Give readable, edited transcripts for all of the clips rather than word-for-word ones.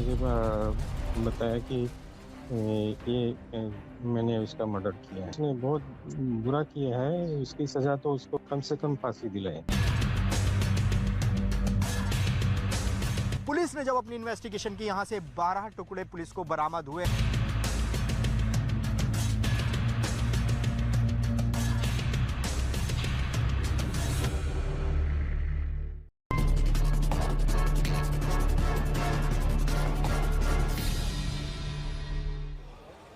मुझे बताया कि मैंने उसका मर्डर किया है। उसने बहुत बुरा किया है, इसकी सज़ा तो उसको कम से कम फांसी दिलाए। पुलिस ने जब अपनी इन्वेस्टिगेशन की, यहां से 12 टुकड़े पुलिस को बरामद हुए।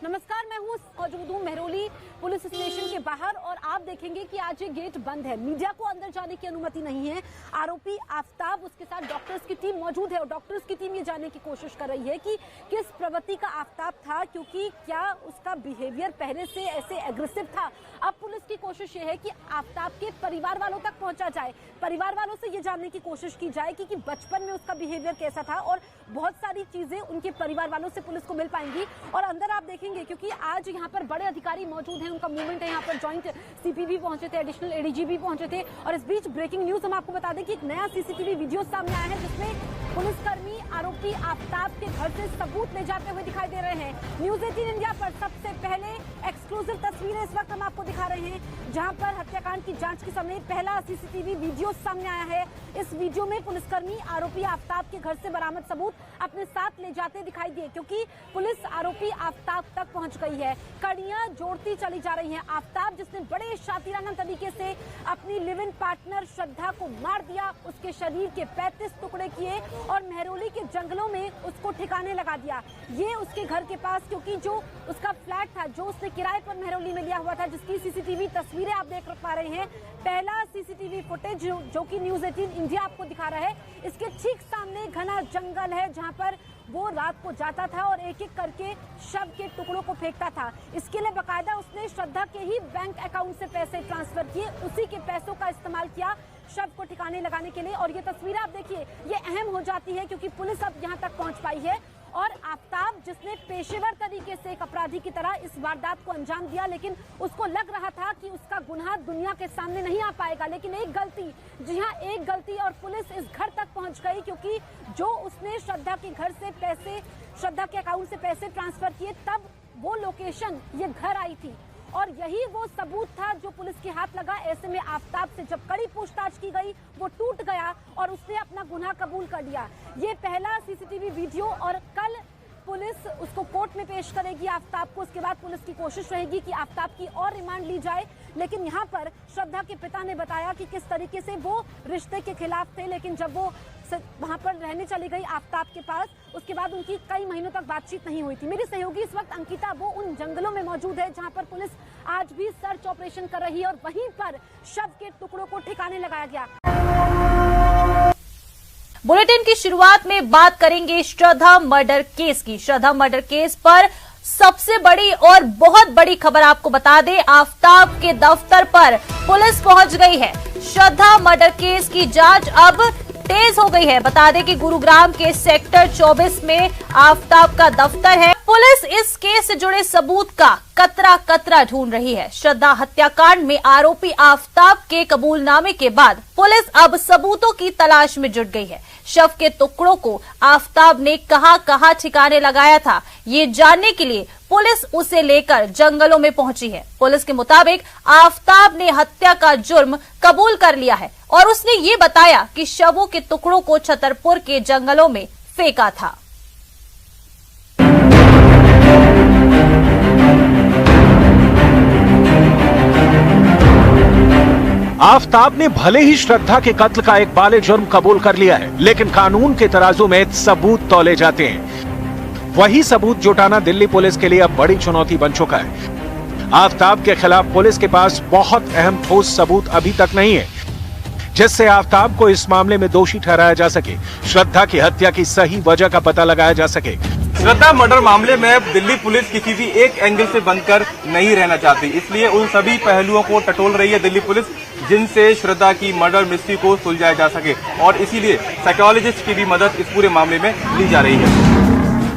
नमस्कार, मैं मौजूद हूँ मेहरौली पुलिस स्टेशन के बाहर और आप देखेंगे कि आज ये गेट बंद है। मीडिया को अंदर जाने की अनुमति नहीं है। आरोपी आफ्ताब, उसके साथ डॉक्टर्स की टीम मौजूद है और डॉक्टर्स की टीम ये जानने की कोशिश कर रही है कि किस प्रवृत्ति का आफ्ताब था, क्योंकि क्या उसका बिहेवियर पहले से ऐसे एग्रेसिव था। अब पुलिस की कोशिश ये है कि आफ्ताब के परिवार वालों तक पहुंचा जाए, परिवार वालों से ये जानने की कोशिश की जाए कि बचपन में उसका बिहेवियर कैसा था, और बहुत सारी चीजें उनके परिवार वालों से पुलिस को मिल पाएंगी। और अंदर आप देखेंगे, क्योंकि आज यहाँ पर बड़े अधिकारी मौजूद हैं, उनका मूवमेंट है। यहाँ पर जॉइंट सीपी भी पहुंचे थे, एडिशनल एडीजी भी पहुंचे थे। और इस बीच ब्रेकिंग न्यूज हम आपको बता दें कि एक नया सीसीटीवी वीडियो सामने आया है, जिसमें पुलिसकर्मी आरोपी आफ्ताब के घर से सबूत ले जाते हुए दिखाई दे रहे हैं। न्यूज 18 इंडिया पर सबसे पहले एक्सक्लूसिव तस्वीरें इस वक्त हम आपको दिखा रहे हैं, जहां पर हत्याकांड की जांच के समय पहला सीसीटीवी वीडियो सामने आया है। इस वीडियो में पुलिसकर्मी आरोपी आफ्ताब के घर से बरामद सबूत अपने साथ ले जाते दिखाई दिए, क्योंकि पुलिस आरोपी आफ्ताब तक पहुंच गई है। कड़ियां जोड़ती चली जा रही हैं। आफ्ताब, जिसने बड़े शातिराना तरीके से अपनी लिव इन पार्टनर श्रद्धा को मार दिया, उसके शरीर के 35 टुकड़े किए और मेहरौली के जंगलों में उसको ठिकाने लगा दिया। ये उसके घर के पास, क्योंकि जो उसका फ्लैट था, जो उसने किराए पर मेहरौली में लिया हुआ था, जिसकी सीसीटीवी तस्वीरें आप देख पा रहे हैं। पहला सीसीटीवी फुटेज जो कि न्यूज 18 इंडिया आपको दिखा रहा है, इसके ठीक सामने घना जंगल है, जहां पर वो रात को जाता था और एक एक करके शव के टुकड़ों को फेंकता था। इसके लिए बकायदा उसने श्रद्धा के ही बैंक अकाउंट से पैसे ट्रांसफर किए, उसी के पैसों का इस्तेमाल किया शव को ठिकाने लगाने के लिए। और ये तस्वीर आप देखिए, ये अहम हो जाती है, क्योंकि पुलिस अब यहाँ तक पहुंच पाई है। और आफ्ताब, जिसने पेशेवर तरीके से एक अपराधी की तरह इस वारदात को अंजाम दिया, लेकिन उसको लग रहा था कि उसका गुनाह दुनिया के सामने नहीं आ पाएगा, लेकिन एक गलती, जी हाँ, एक गलती, और पुलिस इस घर तक पहुंच गई, क्योंकि जो उसने श्रद्धा के घर से पैसे, श्रद्धा के अकाउंट से पैसे ट्रांसफर किए, तब वो लोकेशन, ये घर आई थी, और यही वो सबूत था जो पुलिस के हाथ लगा। ऐसे में आफ्ताब से जब कड़ी पूछताछ की गई, वो टूट गया और उसने अपना गुनाह कबूल कर लिया। ये पहला सीसीटीवी वीडियो, और कल पुलिस उसको कोर्ट में पेश करेगी आफ्ताब को। उसके बाद पुलिस की कोशिश रहेगी कि आफ्ताब की और रिमांड ली जाए। लेकिन यहाँ पर श्रद्धा के पिता ने बताया कि किस तरीके से वो रिश्ते के खिलाफ थे, लेकिन जब वो वहां पर रहने चली गई आफ्ताब के पास, उसके बाद उनकी कई महीनों तक बातचीत नहीं हुई थी। मेरी सहयोगी इस वक्त अंकिता, वो उन जंगलों में मौजूद है जहां पर पुलिस आज भी सर्च ऑपरेशन कर रही है, और वहीं पर शव के टुकड़ों को ठिकाने लगाया गया। बुलेटिन की शुरुआत में बात करेंगे श्रद्धा मर्डर केस की। श्रद्धा मर्डर केस पर सबसे बड़ी और बहुत बड़ी खबर आपको बता दें, आफ्ताब के दफ्तर पर पुलिस पहुंच गई है। श्रद्धा मर्डर केस की जांच अब तेज हो गई है। बता दें कि गुरुग्राम के सेक्टर 24 में आफ्ताब का दफ्तर है। पुलिस इस केस से जुड़े सबूत का कतरा कतरा ढूंढ रही है। श्रद्धा हत्याकांड में आरोपी आफ्ताब के कबूलनामे के बाद पुलिस अब सबूतों की तलाश में जुट गई है। शव के टुकड़ों को आफ्ताब ने कहां ठिकाने लगाया था, ये जानने के लिए पुलिस उसे लेकर जंगलों में पहुंची है। पुलिस के मुताबिक आफ्ताब ने हत्या का जुर्म कबूल कर लिया है और उसने ये बताया कि शवों के टुकड़ों को छतरपुर के जंगलों में फेंका था। आफ्ताब ने भले ही श्रद्धा के कत्ल का एक बाले जुर्म कबूल कर लिया है, लेकिन कानून के तराजू में सबूत तौले जाते हैं। वही सबूत जुटाना दिल्ली पुलिस के लिए अब बड़ी चुनौती बन चुका है। आफ्ताब के खिलाफ पुलिस के पास बहुत अहम ठोस सबूत अभी तक नहीं है, जिससे आफ्ताब को इस मामले में दोषी ठहराया जा सके, श्रद्धा की हत्या की सही वजह का पता लगाया जा सके। श्रद्धा मर्डर मामले में अब दिल्ली पुलिस किसी भी एक एंगल से बनकर नहीं रहना चाहती, इसलिए उन सभी पहलुओं को टटोल रही है दिल्ली पुलिस, जिनसे श्रद्धा की मर्डर मिस्ट्री को सुलझाया जा सके, और इसीलिए साइकोलॉजिस्ट की भी मदद इस पूरे मामले में ली जा रही है।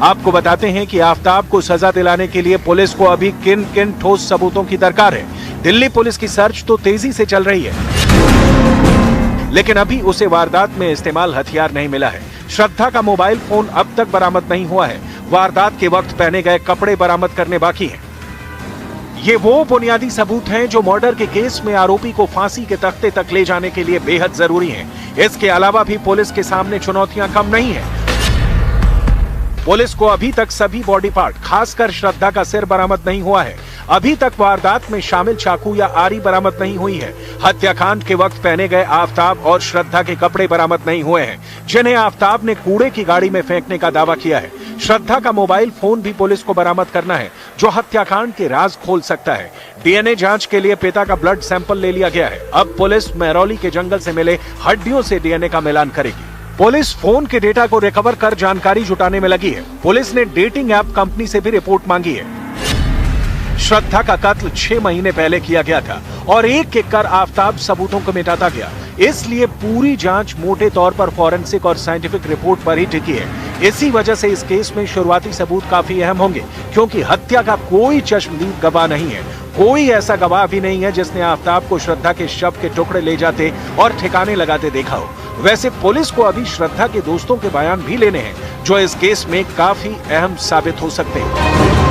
आपको बताते हैं कि आफ्ताब को सजा दिलाने के लिए पुलिस को अभी किन किन ठोस सबूतों की दरकार है। दिल्ली पुलिस की सर्च तो तेजी से चल रही है, लेकिन अभी उसे वारदात में इस्तेमाल हथियार नहीं मिला है। श्रद्धा का मोबाइल फोन अब तक बरामद नहीं हुआ है। वारदात के वक्त पहने गए कपड़े बरामद करने बाकी हैं। ये वो बुनियादी सबूत हैं जो मर्डर के केस में आरोपी को फांसी के तख्ते तक ले जाने के लिए बेहद जरूरी हैं। इसके अलावा भी पुलिस के सामने चुनौतियां कम नहीं हैं। पुलिस को अभी तक सभी बॉडी पार्ट, खासकर श्रद्धा का सिर बरामद नहीं हुआ है। अभी तक वारदात में शामिल चाकू या आरी बरामद नहीं हुई है। हत्याकांड के वक्त पहने गए आफताब और श्रद्धा के कपड़े बरामद नहीं हुए हैं, जिन्हें आफताब ने कूड़े की गाड़ी में फेंकने का दावा किया है। श्रद्धा का मोबाइल फोन भी पुलिस को बरामद करना है, जो हत्याकांड के राज खोल सकता है। डीएनए जांच के लिए पिता का ब्लड सैंपल ले लिया गया है। अब पुलिस महरौली के जंगल से मिले हड्डियों से डीएनए का मिलान करेगी। पुलिस फोन के डेटा को रिकवर कर जानकारी जुटाने में लगी है। पुलिस ने डेटिंग ऐप कंपनी से भी रिपोर्ट मांगी है। श्रद्धा का कत्ल 6 महीने पहले किया गया था और एक एक कर आफताब सबूतों को मिटाता गया। इसलिए पूरी जांच मोटे तौर पर फॉरेंसिक और साइंटिफिक रिपोर्ट पर ही टिकी है। इसी वजह से इस केस में शुरुआती सबूत काफी अहम होंगे, क्योंकि हत्या का कोई चश्मदीद गवाह नहीं है। कोई ऐसा गवाह भी नहीं है जिसने आफताब को श्रद्धा के शव के टुकड़े ले जाते और ठिकाने लगाते देखा हो। वैसे पुलिस को अभी श्रद्धा के दोस्तों के बयान भी लेने हैं, जो इस केस में काफी अहम साबित हो सकते हैं।